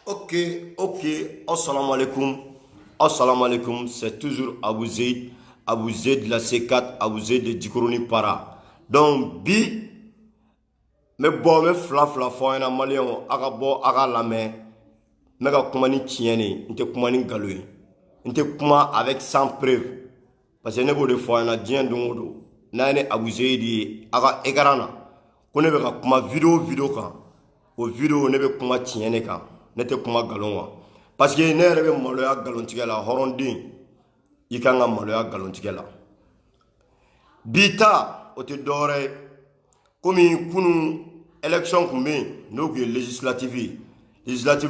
Ok, ok. Assalamu alaikum. Assalamu alaikum. C'est toujours Abou Zaid de la C4, Abou Zaid de Djikoroni Para. Donc, me bon, me fla fo ena malion, aga bo, aga lame, mega kumani tieni, nte kumani galui. Nte kuma avec sans preuve. Parce que ne bo de fo ena dien dongodo. Na ene Abou Zaid di, aga egarana. Kone beka kuma video kan. O video ne be kuma tieni kan. Nete kuma galon wa. Parce que ne yɛrɛ bɛ maloya galontigɛ la hɔrɔnden i kan ka maloya galontigɛ la. Bi ta o tɛ dɔwɛrɛ ye komi kunu élection kun bɛ yen n'o kun ye législative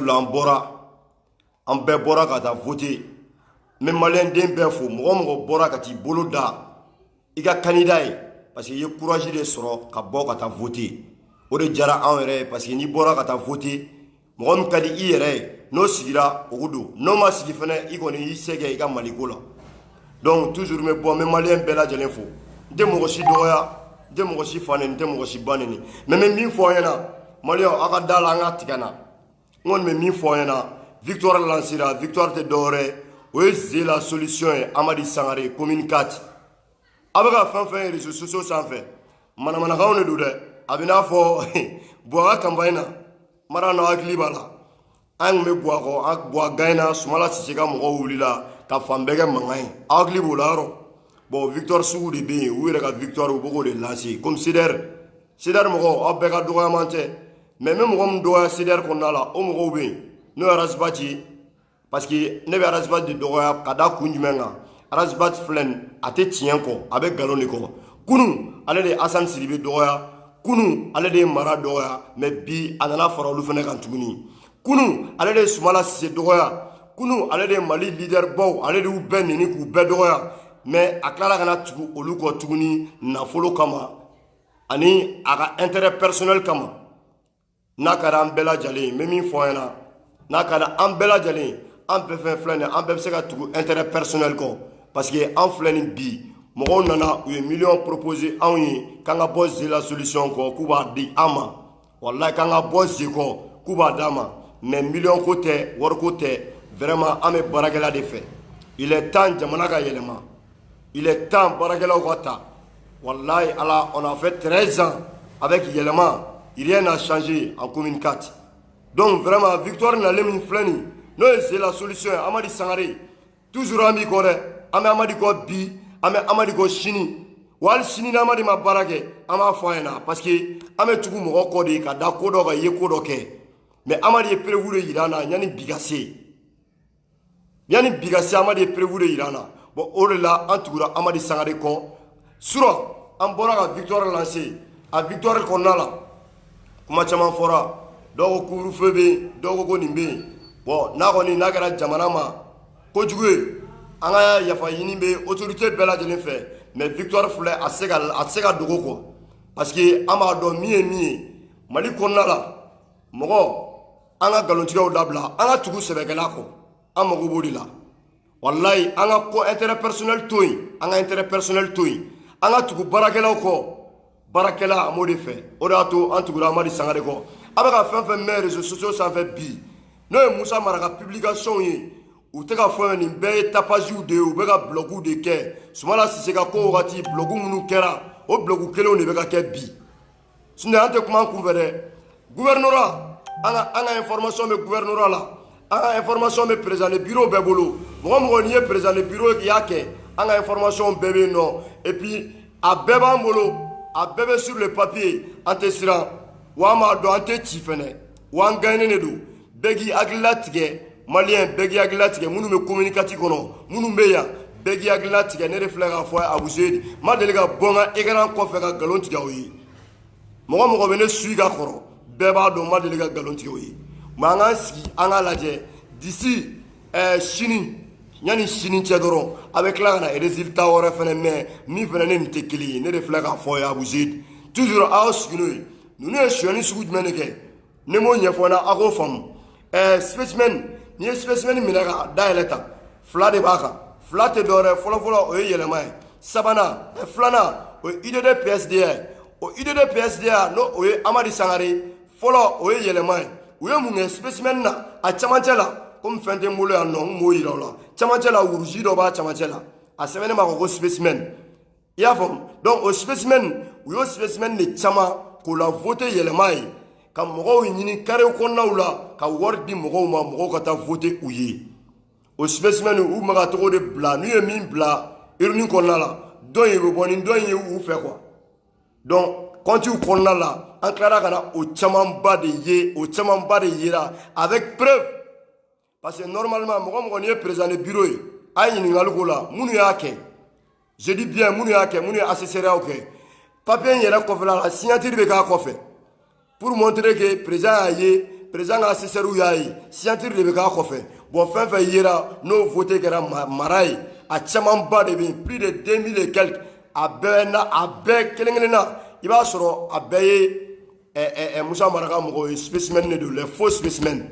la an bɛɛ bɔra ka taa voter mais maliyɛnden bɛɛ fo mɔgɔ bɔra ka t'i bolo da i ka candidat ye parce que i ye courage de sɔrɔ ka bɔ ka taa voter o de diyara anw yɛrɛ ye parce que n'i bɔra ka taa voter mɔgɔ min ka di i yɛrɛ ye n'o sigira o don n'o ma sigi fɛnɛ i kɔni y'i se kɛ i ka maliko la donc toujours me bɔ n bɛ maliyɛn bɛɛ lajɛlen fo n tɛ mɔgɔ si dɔgɔya n tɛ mɔgɔ si fa nɛni n tɛ mɔgɔ si ba nɛni mais n bɛ min fɔ aw ɲɛna maliyɛnw aw ka da la an ka tigɛ n na n kɔni bɛ min fɔ aw ɲɛna victoire lancera victoire tɛ dɔwɛrɛ ye o ye ze la solution ye Amadi Sangare commune 4 a bɛ ka fɛn fɛn ye réseaux sociaux sanfɛ manamanakanw de don dɛ a bɛ n'a fɔ Buwa ka campagne na mara n'a hakili b'a la an kun bɛ Buwa gagner Sumala Sise ka mɔgɔw wulila ka fan bɛɛ kɛ mankan ye aw hakili b'o la yɔrɔ bon victoire sugu de bɛ yen u yɛrɛ ka victoire u bɛ k'o de lancer comme CDR mɔgɔw aw bɛɛ ka dɔgɔyaman tɛ mais n bɛ mɔgɔ min dɔgɔya CDR kɔnɔna la o mɔgɔw bɛ yen n'o ye Arasibati ye parce que ne bɛ Arasibati de dɔgɔya ka da kun jumɛn kan Arasibati filɛ nin a tɛ tiɲɛ kɔ a bɛ nkalon de kɔ kunun ale de ye Asani Sidibe dɔgɔya kunun ale de ye Mara dɔgɔya mais bi a nana fara olu fana kan tuguni kunun ale de ye Sumala Sise dɔgɔya kunun ale de ye Mali leader baw ale de y'u bɛɛ neni k'u bɛɛ dɔgɔya mais a tilala ka na tugu olu kɔ tuguni nafolo kama ani a ka intérêt personnel kama n'a ka di an bɛɛ lajɛlen n bɛ min fɔ an ɲɛna n'a ka di an bɛɛ lajɛlen an bɛɛ fɛn filɛ nin ye an bɛɛ bɛ se ka tugu intérêt personnel kɔ parce que an filɛ nin bi mɔgɔw nana u ye million proposer anw ye k'an ka bɔ ze la solution kɔ k'u b'a di an ma walayi k'an ka bɔ ze kɔ k'u b'a d'an ma mais million ko tɛ wariko tɛ vraiment an bɛ baarakɛla de fɛ il est temps jamana ka yɛlɛma il est temps baarakɛlaw ka ta walayi ala on a fait 13 ans avec yɛlɛma rien n'a changé en commune 4 donc vraiment victoire nalen min filɛ nin n'o ye ze la solution ye Amadi Sangare toujours an b'i kɔ dɛ an bɛ Amadi kɔ bi an bɛ Amadi kɔ sini wa hali sini ni Amadi ma baara kɛ an b'a fɔ an ɲɛna parce que an bɛ tugu mɔgɔ kɔ de ka da ko dɔ kan i ye ko dɔ kɛ mais Amadi ye prévu de jira an na yanni bi ka se Amadi ye prévu de jira an na bon o de la an tugura Amadi Sangare kɔ surɔ an bɔra ka victoire lancer a victoire kɔnɔna la kuma caman fɔra dɔw ko couvre-feu bɛ yen dɔw ko nin bɛ yen bon n'a kɛra jamana ma kojugu ye an ka yafa ɲini bɛ autorité bɛɛ lajɛlen fɛ mais victoire filɛ a tɛ se ka dogo kɔ parce que an b'a dɔn min ye min ye Mali kɔnɔna la mɔgɔ an ka nkalontigɛw dabila an ka tugu sɛbɛkɛla kɔ an mago b'o de la walayi an ka ko intérêt personnel to yen an ka tugu baarakɛlaw kɔ baarakɛla an b'o de fɛ o de y'a to an tugura Amadi Sangare kɔ a bɛ ka fɛn fɛn mɛn réseaux sociaux sanfɛ bi n'o ye Musa Mara ka publication ye u tɛ ka fɔ nin bɛɛ ye tapages de ye u bɛ ka blogu de kɛ Sumala Sise ka ko wagati blogu minnu kɛra o blogu kelenw de bɛ ka kɛ bi sinon an tɛ kuma an kunfɛ dɛ gouvernorat an ka information bɛ gouvernorat la an ka information bɛ président de bureau bɛɛ bolo mɔgɔ n'i ye président de bureau i y'a kɛ an ka information bɛɛ bɛ yen nɔ et puis a bɛɛ b'an bolo a bɛɛ bɛ sur le papier an tɛ siran wa an b'a dɔn an tɛ ci fɛnɛ wa an gagnenen de don bɛɛ k'i hakilila tigɛ maliyɛn bɛɛ k'i hakilila tigɛ minnu bɛ commune 4 kɔnɔ minnu bɛ yan bɛɛ k'i hakilila tigɛ ne de filɛ k'a fɔ Abou Zaid ma deli ka bɔ n ka écran kɔfɛ ka nkalon tigɛ o ye mɔgɔ bɛ ne su ka kɔrɔ bɛɛ b'a dɔn ma deli ka nkalon tigɛ o ye mais an k'an sigi an k'a lajɛ d'ici sini yanni sini cɛ dɔrɔn a bɛ tila ka na résultat wɛrɛ fɛnɛ mɛn min fɛnɛ ne nin tɛ kelen ye ne de filɛ k'a fɔ ye Abou Zaid toujours a y'aw sigi n'o ye ninnu ye sonyani sugu jumɛn de kɛ ne m'o ɲɛfɔ n na a k'o faamu spécimen n'i ye spécimen minɛ ka dayɛlɛ ta fila de b'a kan fila tɛ dɔwɛrɛ fɔlɔfɔlɔ o ye yɛlɛma ye sabanan filanan o ye IDD-PSD o IDD-PSD n'o o ye Amadi Sangare fɔlɔ o ye yɛlɛma ye u ye mun kɛ spécimen na a camancɛ la comme fɛn tɛ n bolo yan nɔ n m'o yira o la camancɛ la wuruji dɔ b'a camancɛ la a sɛbɛnnen b'a ko spécimen i y'a faamu donc o spécimen u y'o spécimen de caman k'o la voter yɛlɛma ye ka mɔgɔw ɲini carré kɔnɔnaw la ka wari di mɔgɔw ma mɔgɔw ka taa voter u ye o spécimen u ma ka tɔgɔ de bila n'u ye min bila urne kɔnɔna la dɔn in bɛ bɔ ni dɔn in ye u fɛ quoi donc kɔntiw kɔnɔna la an tilara ka na o camanba de ye o camanba de yera avec preuve parce que normalement mɔgɔ n'i ye président de bureau ye a ye ɲininkali k'o la minnu y'a kɛ je dis bien minnu y'a kɛ minnu ye assessoriat kɛ papier in yɛrɛ kɔfɛla la signature bɛ k'a kɔfɛ pour montrer que président y'a ye président ka assesseur y'a ye signature de bɛ k'a kɔfɛ bon fɛn fɛn yera n'o voté kɛra mara ye a camanba de bɛ plus de 2000 et quelques a bɛɛ kelen-kelen na i b'a sɔrɔ a bɛɛ ye Musa Mara ka mɔgɔw ye spécimen de don les faux spécimens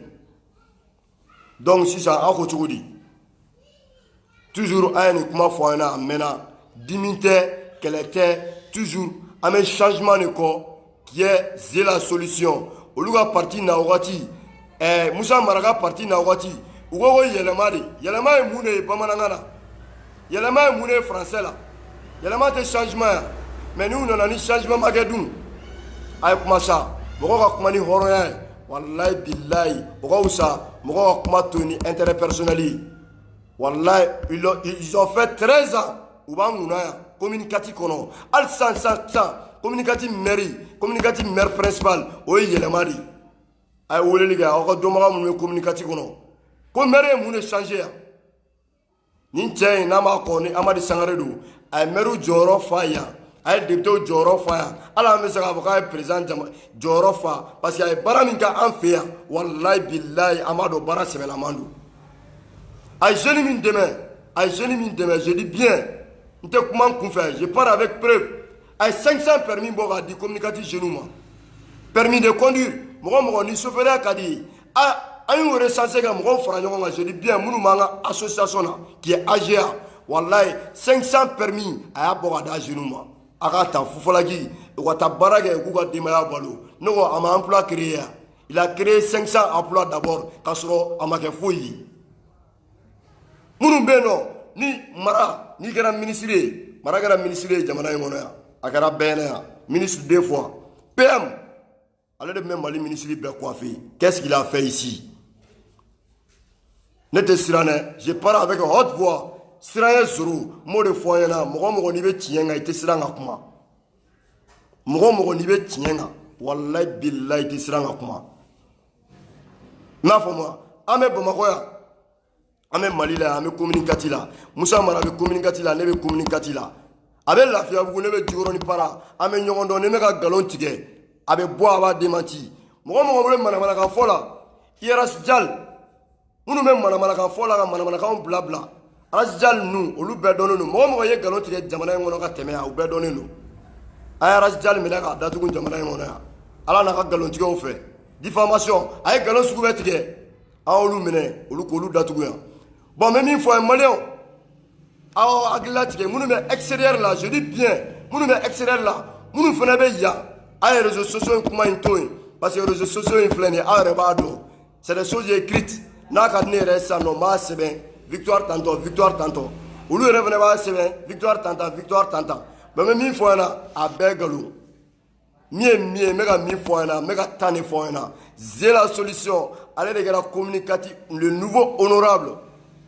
donc sisan aw ko cogo di toujours an ye nin kuma fɔ an ɲɛna a mɛnna dimi tɛ kɛlɛ tɛ toujours an bɛ changement de kɔ qui est c'est la solution olu ka parti na wagati Musa Mara ka parti na wagati u ko yɛlɛma de yɛlɛma ye mun de ye bamanankan na yɛlɛma ye mun de ye français la yɛlɛma tɛ changement ya mais n'u nana ni changement ma kɛ dun a ye kuma sa mɔgɔ ka kuma ni hɔrɔnya ye walayi bilayi o ka wusa mɔgɔ ka kuma to ni intérêt personnel ye walayi ils ont fait 13 ans u b'an kunna yan communicati kɔnɔ hali sisan communicati maire principal o ye yɛlɛma de ye a ye weleli kɛ aw ka dɔnbaga minnu bɛ communicati kɔnɔ ko maire ye mun de changer yan nin cɛ in n'an b'a kɔ ni Amadi Sangare don a ye maire jɔyɔrɔ fa yan a ye député jɔyɔrɔ fa yan hali an bɛ se k'a fɔ k'a ye président jɔyɔrɔ fa parce que a ye baara min kɛ an fɛ yan walayi bilayi an b'a dɔn baara sɛbɛlaman don a ye jeune min dɛmɛ je dis bien n tɛ kuma n kunfɛ je parle avec preuve a ye 500 permis bɔ k'a di communicatif jeunes ma permis de conduire mɔgɔ ni chauffeur ka di ye an y'o recensé ka mɔgɔw fara ɲɔgɔn kan je dis bien minnu b'an ka association na qui est AGA walayi 500 permis a y'a bɔ ka d'a jeunes ma a ka ta fufalaki u ka taa baara kɛ k'u ka denbaya balo ne ko a ma emploi créé yan il a créé 500 emplois d'abord k'a sɔrɔ a ma kɛ foyi ye minnu bɛ yen nɔ ni mara n'i kɛra ministre ye mara kɛra ministre ye jamana in kɔnɔ yan a kɛra bɛɛ ɲɛna yan ministre 2 fois PM ale de bɛ Mali ministre bɛɛ coiffé qu'est-ce qu'il a fait ici ne tɛ siran dɛ je parle avec haute voix siran ye zoro m'o de fɔ an ɲɛna mɔgɔ n'i bɛ tiɲɛ kan i tɛ siran ka kuma mɔgɔ n'i bɛ tiɲɛ kan walayi bilayi i tɛ siran ka kuma n'a fɔ ma an bɛ Bamakɔ yan an bɛ Mali la yan an bɛ communicati la Musa Mara bɛ communicati la ne bɛ communicati la a bɛ Lafiyabugu ne bɛ Jikɔrɔni Para an bɛ ɲɔgɔn dɔn ne bɛ ka nkalon tigɛ a bɛ bɔ a b'a démenti mɔgɔ bɛ manamanakan fɔ la IRS Jal minnu bɛ manamanakan fɔ la ka manamanakanw bila IRS Jal ninnu olu bɛɛ dɔnnen don mɔgɔ ye nkalon tigɛ jamana in kɔnɔ ka tɛmɛ yan u bɛɛ dɔnnen don a ye IRS Jal minɛ k'a datugu jamana in kɔnɔ yan ala n'a ka nkalontigɛw fɛ diffamation a ye nkalon sugu bɛɛ tigɛ an y'olu minɛ olu k'olu datugu yan bon n bɛ min fɔ a ye maliyɛnw aw hakilila tigɛ minnu bɛ extérieur la je dis bien minnu bɛ extérieur la minnu fana bɛ yan a ye réseaux sociaux in kuma in to yen parce que réseaux sociaux in filɛ nin ye aw yɛrɛ b'a dɔn c'est des choses écrites n'a ka di ne yɛrɛ sisan nɔ n b'a sɛbɛn victoire tantôt olu yɛrɛ fana b'a sɛbɛn victoire tantan mais n bɛ min fɔ an ɲɛna a bɛɛ nkalon min ye min ye n bɛ ka min fɔ an ɲɛna n bɛ ka tan de fɔ an ɲɛna c'est la solution ale de kɛra communicatif le nouveau honorable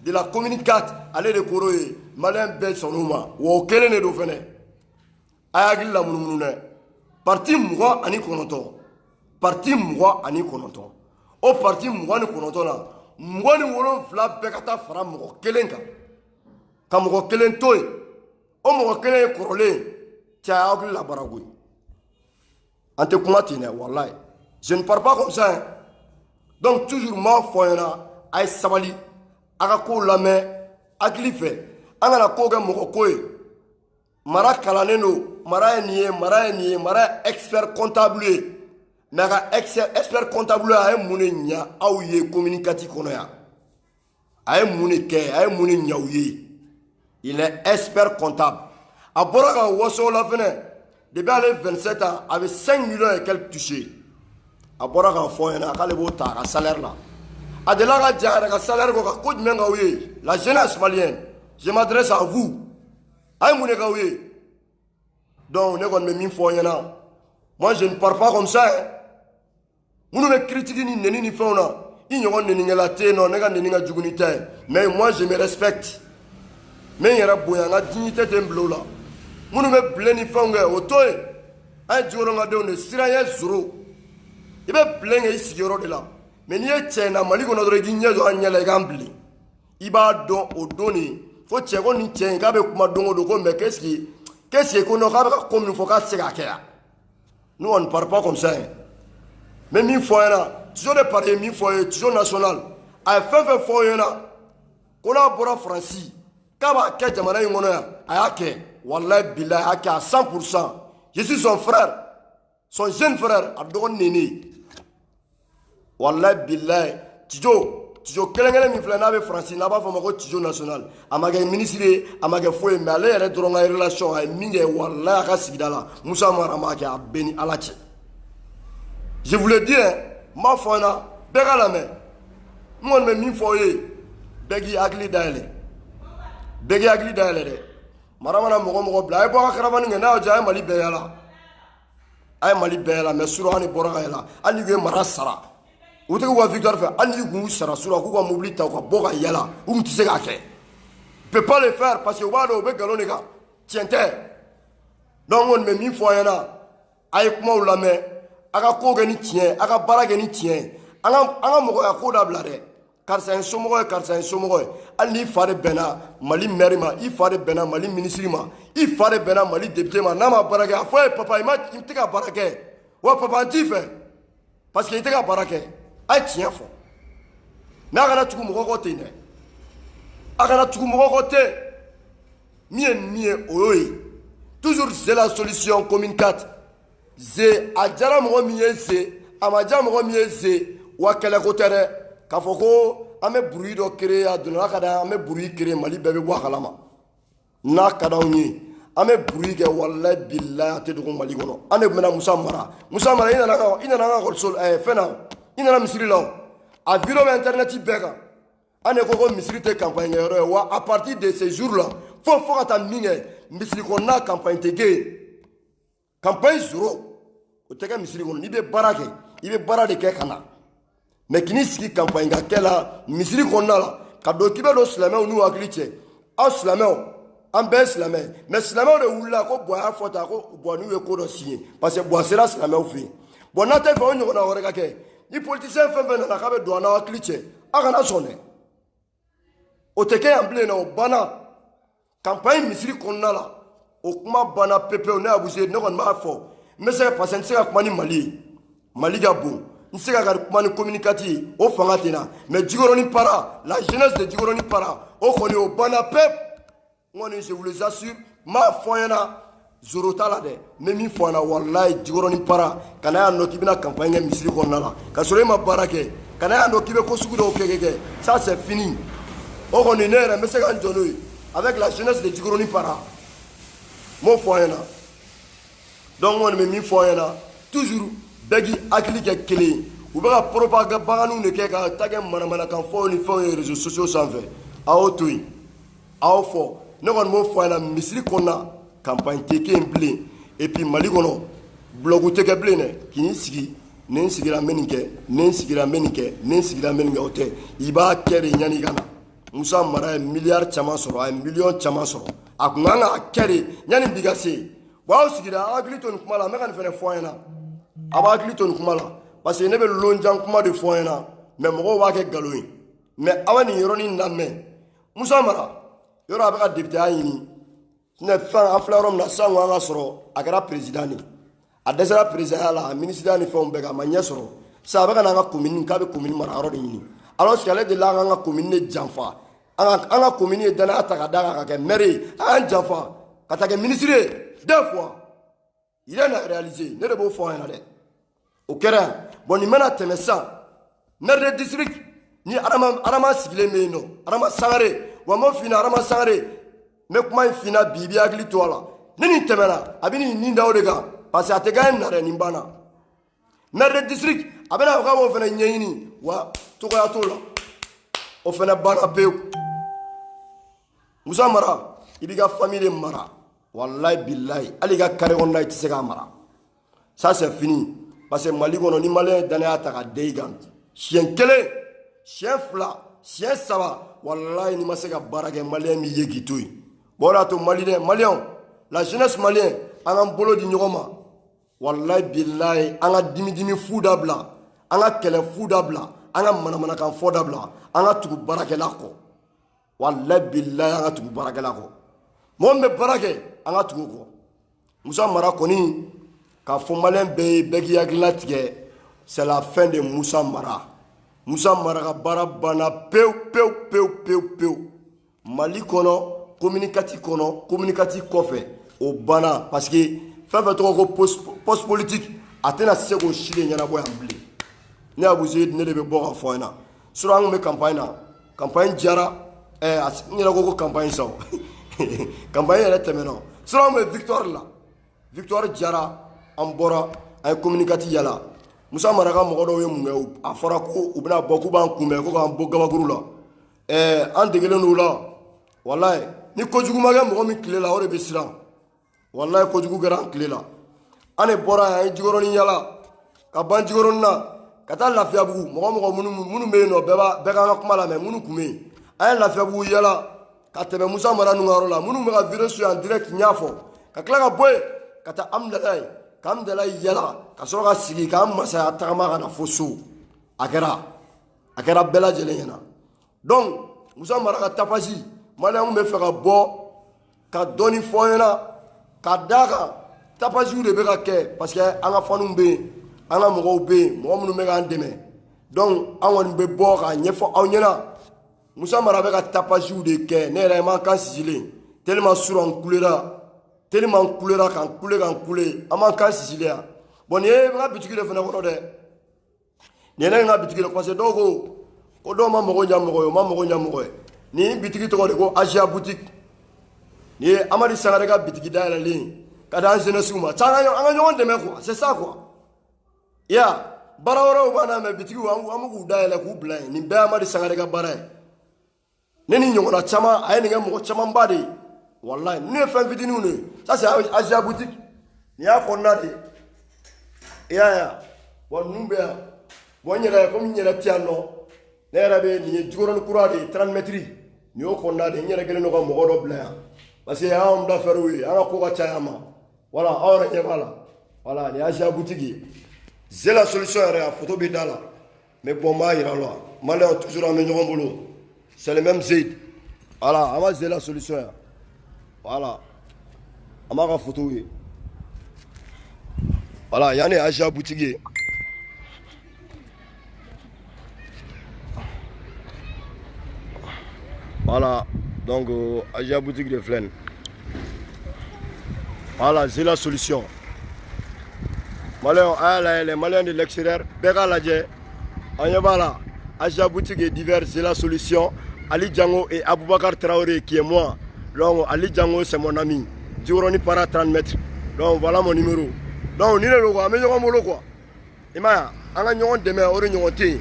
de la communicate ale de koro ye maliyɛn bɛɛ sɔnn'o ma wa o kelen de don fɛnɛ a y'a hakili la munumunu dɛ parti 29 parti 29 o parti 29 la 27 bɛɛ ka taa fara mɔgɔ kelen kan ka mɔgɔ kelen to yen o mɔgɔ kelen ye kɔrɔlen cɛ a y'a hakili la baara koyi an tɛ kuma ten dɛ walayi je ne parle pas comme ça hein. Donc toujours n b'a fɔ ɲɛna a ye sabali a ka kow lamɛn hakili fɛ an kana kow kɛ mɔgɔ ko ye mara kalannen don mara ye nin ye mara ye expert comptable ye mais a ka expert comptable a ye mun de ɲa aw ye communicati kɔnɔ yan a ye mun de kɛ a ye mun de ɲa aw ye il est expert comptable a bɔra ka waso la fɛnɛ depuis ale 27 ans a bɛ 5 millions et quelques touché a bɔra k'a fɔ ɲɛna k'ale b'o ta a ka salaire la a delila ka ja yɛrɛ ka salaire kɔ ka ko jumɛn k'aw ye la jeunesse malienne je m'adresse à vous a ye mun de k'aw ye donc ne kɔni bɛ min fɔ ɲɛna moi je ne parle pas comme ça hein minnu bɛ critique ni neni ni fɛnw na i ɲɔgɔn nenikɛla tɛ yen nɔ ne ka neni ka jugu ni ta ye mais moi je me respecte n bɛ n yɛrɛ bonya n ka dignité tɛ n bila o la minnu bɛ bilen ni fɛnw kɛ o to yen an ye Jikɔrɔni ka denw de siran ye zoro i bɛ bilen kɛ i sigiyɔrɔ de la mais n'i ye cɛ in na Mali kɔnɔ dɔrɔn i k'i ɲɛ jɔ a ɲɛ la i k'an bilen i b'a dɔn o don de fo cɛ ko ni cɛ in k'a bɛ kuma don o don ko mais qu'est-ce que ko non k'a bɛ ka ko min fɔ k'a tɛ se k'a kɛ yan nous on ne parle pas comme ça hein mais min fɔ an ɲɛna Tijo de pari ye min fɔ ye Tijo national a ye fɛn fɛn fɔ an ɲɛna ko n'a bɔra Faransi k'a b'a kɛ jamana in kɔnɔ yan a y'a kɛ walayi bilayi a y'a kɛ à 100%. Je suis son frère son jeune frère a dɔgɔnin de ne ye walayi bilayi Tijo kelen min filɛ n'a bɛ Faransi n'a b'a fɔ a ma ko Tijo national a ma kɛ ministre ye a ma kɛ foyi ye mais ale yɛrɛ dɔrɔn ka relation a ye min kɛ walayi a ka sigida la Musa Mara m'a kɛ a bɛɛ ni Ala cɛ je vous le dis hein n b'a fɔ an ɲɛna bɛɛ ka lamɛn n kɔni bɛ min fɔ aw ye bɛɛ k'i hakili dayɛlɛ dɛ mara mana mɔgɔ bila a ye bɔ a ka caravane kɛ n'a y'aw diya a ye Mali bɛɛ yala mais surɔ an de bɔra ka yala hali n'i ye mara sara u tɛ k'u ka victoire fɛ hali n'i kun y'u sara surɔ k'u ka mobili ta u ka bɔ ka yala u tun tɛ se k'a kɛ peut pas le faire parce que u b'a dɔn u bɛ nkalon de kan tiɲɛ tɛ donc n kɔni bɛ min fɔ an ɲɛna a ye kumaw lamɛn a ka ko kɛ ni tiɲɛ a ka baara kɛ ni tiɲɛ an ka mɔgɔya ko dabila dɛ karisa ye somɔgɔ ye hali n'i fa de bɛnna Mali maire ma i fa de bɛnna Mali ministre ma i fa de bɛnna Mali député ma n'a ma baara kɛ a fɔ a ye papa i tɛ ka baara kɛ wa papa n t'i fɛ parce que i tɛ ka baara kɛ a ye tiɲɛ fɔ n'a kana tugu mɔgɔ kɔ ten dɛ a kana tugu mɔgɔ kɔ ten min ye o y'o ye toujours c'est la solution commune 4 ze a diyara mɔgɔ min ye ze a ma diya mɔgɔ min ye ze wa kɛlɛko tɛ dɛ k'a fɔ ko an bɛ bruit dɔ créer a donna ka d'an an bɛ bruit créer Mali bɛɛ bɛ bɔ a kalama n'a ka d'anw ye an bɛ bruit kɛ walayi bilayi a tɛ dogo Mali kɔnɔ an de tun bɛna Musa Mara i nana an ka école fɛn na i nana misiri la o a vidéo bɛ internet bɛɛ kan an de ko misiri tɛ campagne kɛ yɔrɔ ye wa à partir de ces jours là fo ka taa min kɛ misiri kɔnɔna campagne tɛ kɛ yen campagne zéro o tɛ kɛ misiri kɔnɔ n'i bɛ baara kɛ i bɛ baara de kɛ ka na mais k'i sigi campagne ka kɛ la misiri kɔnɔna la ka don k'i bɛ don silamɛw n'u hakili cɛ aw silamɛw an bɛɛ ye silamɛ mais silamɛw de wulila ko Buwa y'a fɔ tan ko Buwa n'u ye ko dɔ signé parce que Buwa sera silamɛw fɛ yen bon n'a tɛ fɛ o ɲɔgɔnna wɛrɛ ka kɛ ni politicien fɛn fɛn nana k'a bɛ don an n'aw hakili cɛ a kana sɔn dɛ o tɛ kɛ yan bilen dɛ o banna campagne misiri kɔnɔna la o kuma banna pepewu ne Abu Zeyid ne kɔni b'a fɔ n bɛ se ka parce que n tɛ se ka kuma ni Mali ye Mali ka bon n tɛ se ka kuma ni communicati ye o fanga tɛ n na mais Jikɔrɔni Para la jeunesse de Jikɔrɔni Para o kɔni o banna pepu n kɔni je vous les assure n b'a fɔ an ɲɛna zoro t'a la dɛ n bɛ min fɔ an na walayi Jikɔrɔni Para kana yan nɔ k'i bɛna campagne kɛ misiri kɔnɔna la ka sɔrɔ e ma baara kɛ kana yan nɔ k'i bɛ ko sugu dɔw kɛ ça c'est fini o kɔni ne yɛrɛ n bɛ se ka n jɔ n'o ye avec la jeunesse de Jikɔrɔni Para n m'o fɔ an ɲɛna donc n kɔni bɛ min fɔ an ɲɛna toujours bɛɛ k'i hakili kɛ kelen ye u bɛ ka propagande de kɛ ka ta kɛ manamanakan fɔw ni fɛnw ye réseaux sociaux sanfɛ a y'o to yen a y'o fɔ ne kɔni b'o fɔ an ɲɛna misiri kɔnɔna campagne tɛ kɛ yen bilen et puis Mali kɔnɔ blogu tɛ kɛ bilen dɛ k'i sigi ni n sigira n bɛ nin kɛ ni n sigira n bɛ nin kɛ ni n sigira n bɛ nin kɛ o tɛ i b'a kɛ de yanni i ka na Musa Mara ye miliyari caman sɔrɔ a ye miliyɔn caman sɔrɔ a kun kan ka kɛ de yanni bi ka se yen bon aw sigira aw hakili to nin kuma la n bɛ ka nin fɛnɛ fɔ an ɲɛna a b'a hakili to nin kuma la parce que ne bɛ lonjan kuma de fɔ an ɲɛna mais mɔgɔw b'a kɛ nkalon ye mais aw nin yɔrɔnin lamɛn Musa Mara yɔrɔ a bɛ ka député ya ɲini ne fɛn an filɛ yɔrɔ min na sisan ko an ka sɔrɔ a kɛra président de a dɛsɛra président la a ministère ni fɛnw bɛɛ kan a ma ɲɛ sɔrɔ sisan a bɛ ka na an ka commune k'a bɛ commune mara yɔrɔ de ɲini alors que ale delila k'an ka commune de janfa an ka commune ye danaya ta ka d'a kan ka kɛ maire ye an k'an janfa ka taa kɛ ministre ye 2 fois il est réalisé ne de b'o fɔ an ɲɛna dɛ o kɛra yan bon nin bɛna tɛmɛ sisan maire de district ni Adama sigilen bɛ yen nɔ Adama Sangare wa n m'o f'i ɲɛna Adama Sangare n bɛ kuma in f'i ɲɛna bi i b'i hakili to a la ni nin tɛmɛna a bɛ nin da o de kan parce que a tɛ kɛ na dɛ nin banna maire de district a bɛna ka o fana ɲɛɲini wa togoya t'o la o fana banna pewu Musa Mara i b'i ka famille mara wallahi billahi hali ka carré kɔnɔna i tɛ se k'a mara ça c'est fini parce que Mali kɔnɔ ni malien ye danaya ta ka da i kan siɲɛ kelen siɲɛ fila siɲɛ saba wallahi ni ma se ka baara kɛ malien b'i ye k'i to yen bon o de y'a to malien la jeunesse malien an k'an bolo di ɲɔgɔn ma wallahi billahi an ka dimi fu dabila an ka kɛlɛ fu dabila an ka manamanakan fɔ dabila an ka tugu baarakɛla kɔ wallahi billahi an ka tugu baarakɛla kɔ mɔgɔ min bɛ baara kɛ an ka tugu kɔ Musa Mara kɔni k'a fɔ malien bɛɛ ye bɛɛ k'i hakilina tigɛ c'est la fin de Musa Mara Musa Mara ka baara banna pewu Mali kɔnɔ communicatif kɔfɛ o banna parce que fɛn fɛn tɔgɔ ko poste politique a tɛna se k'o si de ɲɛnabɔ yan bilen ne Abu Zeid ne de bɛ bɔ ka fɔ an ɲɛna sinon an tun bɛ campagne na campagne diyara n yɛrɛ ko campagne sa o campagne yɛrɛ tɛmɛna sinon an bɛ victoire diyara an bɔra an ye communicatif yala Musa Mara ka mɔgɔ dɔw ye mun kɛ a fɔra ko u bɛna bɔ k'u b'an kunbɛn ko k'an bɔ gabakuru la an degelen d'o la wallahi ni kojugu ma kɛ mɔgɔ min tile la o de bɛ siran wallahi kojugu kɛra an tile la an de bɔra yan an ye Jikɔrɔni yala ka ban Jikɔrɔni na ka taa Lafiyabugu mɔgɔ minnu bɛ yen nɔ bɛɛ k'an ka kuma lamɛn minnu tun bɛ yen an ye Lafiyabugu yala ka tɛmɛ Musa Mara ninnu ka yɔrɔ la minnu bɛ ka vidéo su yan direct n y'a fɔ ka tila ka bɔ yen ka taa Amdalaye yala ka sɔrɔ ka sigi k'an masaya tagama ka na fo so a kɛra bɛɛ lajɛlen ɲɛna donc Musa Mara ka tapasi maliyɛnw bɛ fɛ ka bɔ ka dɔɔni fɔ an ɲɛna ka d'a kan tapasiw de bɛ ka kɛ parce que an ka faniw bɛ yen an ka mɔgɔw bɛ yen mɔgɔ minnu bɛ k'an dɛmɛ donc an kɔni bɛ bɔ k'a ɲɛfɔ aw ɲɛna Musa Mara bɛ ka tapasiw de kɛ ne yɛrɛ ma kan sisilen tellement sur an kulera kan kule an ma kan sisilen yan bon nin ye n ka bitigi de fana kɔnɔ dɛ nin ye ne ka bitigi de parce que dɔw ko dɔw ma mago ɲa mɔgɔ ye o ma mago ɲa mɔgɔ ye nin bitigi tɔgɔ de ko Asia boutique nin ye Amadi Sangare ka bitigi dayɛlɛlen ka di an jeunesse ma ca an ka ɲɔgɔn dɛmɛ quoi c'est ça quoi ya baara wɛrɛw b'an na mais bitigiw an bɛ k'u dayɛlɛ k'u bila yen nin bɛɛ ye Amadi Sangare ka baara ye ne ni ɲɔgɔnna caman a ye nin kɛ mɔgɔ camanba de ye wallahi ne ye fɛn fitininw de ye ça c'est Asia boutique nin y'a kɔnɔna de ye i y'a ye wa ninnu bɛ yan bon n yɛrɛ komi n yɛrɛ tɛ yan nɔ ne yɛrɛ bɛ nin ye Jikɔrɔni kura de ye 30 mètres nin y'o kɔnɔna de ye n yɛrɛ kɛlen don ka mɔgɔ dɔ bila yan parce que y'anw d'affaires ye an ka ko ka ca yan ma voilà aw yɛrɛ ɲɛ b'a la voilà nin Asia boutique ye c'est la solution yɛrɛ a photo bɛ da la mais bon n b'a yira la maliyɛnw toujours an bɛ ɲɔgɔn bolo c'est le même Zeid voilà an ma c'est la solution yan voilà an b'a ka photo ye voilà yan de ye Asia boutique ye voilà donc Asia boutique de filɛ nin voilà c'est la solution maliyɛnw a y'a lajɛ les maliyɛnws de l'extérieur bɛɛ k'a lajɛ an ɲɛ b'a la Asia boutique et divers c'est la solution Ali Django et Aboubakar Traoré qui est moi donc Ali Django c'est mon ami Jikɔrɔni para 30 mètres donc voilà mon numéro donc ni de don quoi an bɛ ɲɔgɔn bolo quoi i m'a ye an ka ɲɔgɔn dɛmɛ o de ɲɔgɔn tɛ yen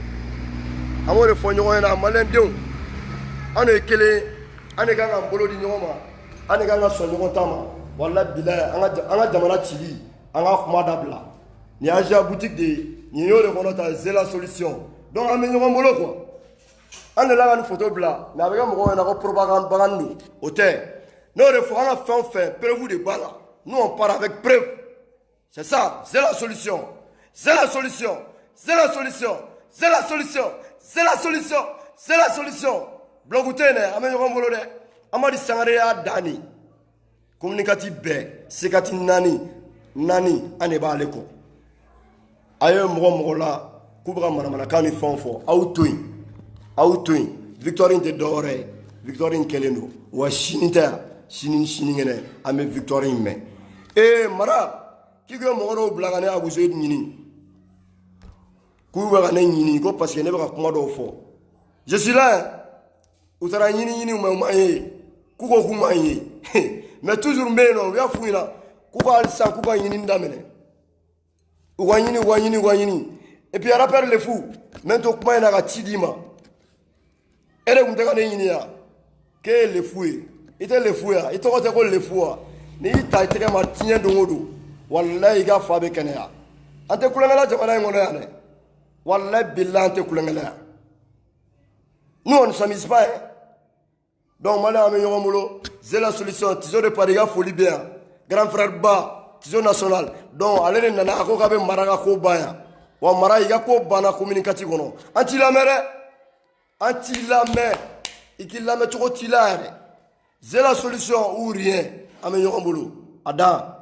an b'o de fɔ ɲɔgɔn ɲɛna maliyɛndenw an de ye kelen an de kan k'an bolo di ɲɔgɔn ma an de kan ka sɔn ɲɔgɔn ta ma walahi bilahi an ka jamana cili an ka kuma dabila nin Asia boutique de ye nin y'o de kɔnɔ ta c'est la solution donc an bɛ ɲɔgɔn bolo quoi an de la ka nin photo bila mais a bɛ kɛ mɔgɔw ɲɛna ko propagande don o tɛ n'o de fɔ an ka fɛn o fɛn preuve de b'a la nous on part avec preuve c'est ça c'est la solution c'est la solution c'est la solution c'est la solution c'est la solution c'est la solution bloc tɛ yen dɛ an bɛ ɲɔgɔn bolo dɛ Amadi Sangare y'a dan de communicatif bɛɛ sekati naani an de b'ale kɔ a ye mɔgɔ la k'u bɛ ka manamanakan ni fɛnw fɔ aw to yen victoire in tɛ dɔwɛrɛ ye victoire in kɛlen don wa sini tɛ yan sini ni sinikɛnɛ an bɛ victoire in mɛn mara k'i ka mɔgɔ dɔw bila ka ne Abu Zeid ɲini k'u bɛ ka ne ɲini ko parce que ne bɛ ka kuma dɔw fɔ je suis là u taara ɲini mais u ma ye k'u ko k'u ma ye mais toujours n bɛ yen nɔ u y'a f'u ɲɛna k'u ka halisa k'u ka ɲinini daminɛ Ouanini. Et puis, rappelle les fous. Maintenant, comment il y a un tidima. Et là, vous avez un que les fous. Il était les fous. Il était les fous. Ni ta été ma tien de modo. Wallahi ga fabe kenea. Ante kulangala jamana ngono ya ne. Wallahi billah ante kulangala. Nous on ne s'amuse pas. Hein? Donc malin ame yomulo, c'est la solution. Tizo de pariga folie bien. Grand frère ba, tizo national. Donc allez nana ako kabe maraga ko baya. Wa mara iga ko bana communicatif kono. Anti la mere. Iki la me choko tilare. C'est la solution ou rien. Ame yomulo. Ada.